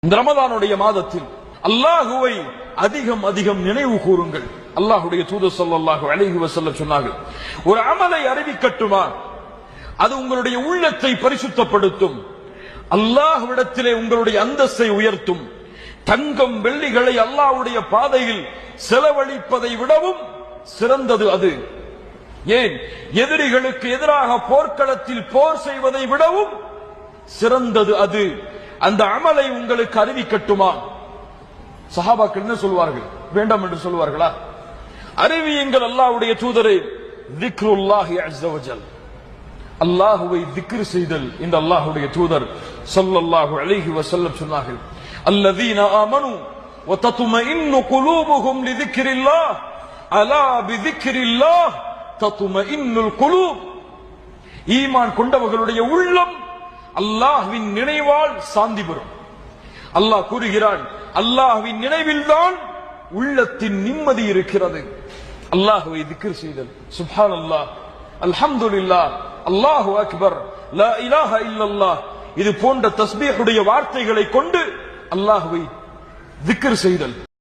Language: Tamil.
இந்த ரமதானுடைய மாதத்தில் அல்லாஹுவை அதிகம் அதிகம் நினைவு கூறுங்கள். அல்லாஹ்வுடைய தூதர் ஸல்லல்லாஹு அலைஹி வஸல்லம் சொன்னார்கள், ஒரு அமலை அறிவிக்கட்டுமா, அது உங்களுடைய உள்ளத்தை பரிசுத்தப்படுத்தும், அல்லாஹ்விடத்திலே உங்களுடைய அந்தஸ்தை உயர்த்தும். தங்கம் வெள்ளிகளை அல்லாஹ்வுடைய பாதையில் செலவழிப்பதை விடவும் சிறந்தது அது. ஏன், எதிரிகளுக்கு எதிராக போர்க்களத்தில் போர் செய்வதை விடவும் சிறந்தது அது. அந்த அமலை உங்களுக்கு அறிவிக்கட்டுமா? சஹாபாக்கள் என்ன சொல்வார்கள்? வேண்டாம் என்று சொல்வார்களா? அறிவியுங்கள் அல்லாஹ்வுடைய தூதரே, திக்ருல்லாஹி அஸ்ஸ வஜல், அல்லாஹ்வை திக்ர் செய்தல். இந்த அல்லாஹ்வுடைய தூதர் ஸல்லல்லாஹு அலைஹி வஸல்லம் சொன்னார்கள், அல்லதீன ஆமனு வ தத்மஇன்னு குலூபுஹும் லிதிக்ரில்லாஹ் அலா பிதிக்ரில்லாஹ் தத்மஇன்னுல் குலூப். ஈமான் கொண்டவர்களுடைய உள்ளம் அல்லாஹ்வின் நினைவால் சாந்தி பெறும். அல்லாஹ் கூறுகிறான், அல்லாஹ்வின் நினைவில்தான் உள்ளத்தின் நிம்மதி இருக்கிறது. அல்லாஹ்வை திக்ர் செய்தல், சுப்ஹானல்லாஹ், அல்ஹம்துலில்லாஹ், அல்லாஹு அக்பர், லா இலாஹ இல்லல்லாஹ், இது போன்ற தஸ்பீஹுடைய வார்த்தைகளை கொண்டு அல்லாஹ்வை திக்ர் செய்தல்.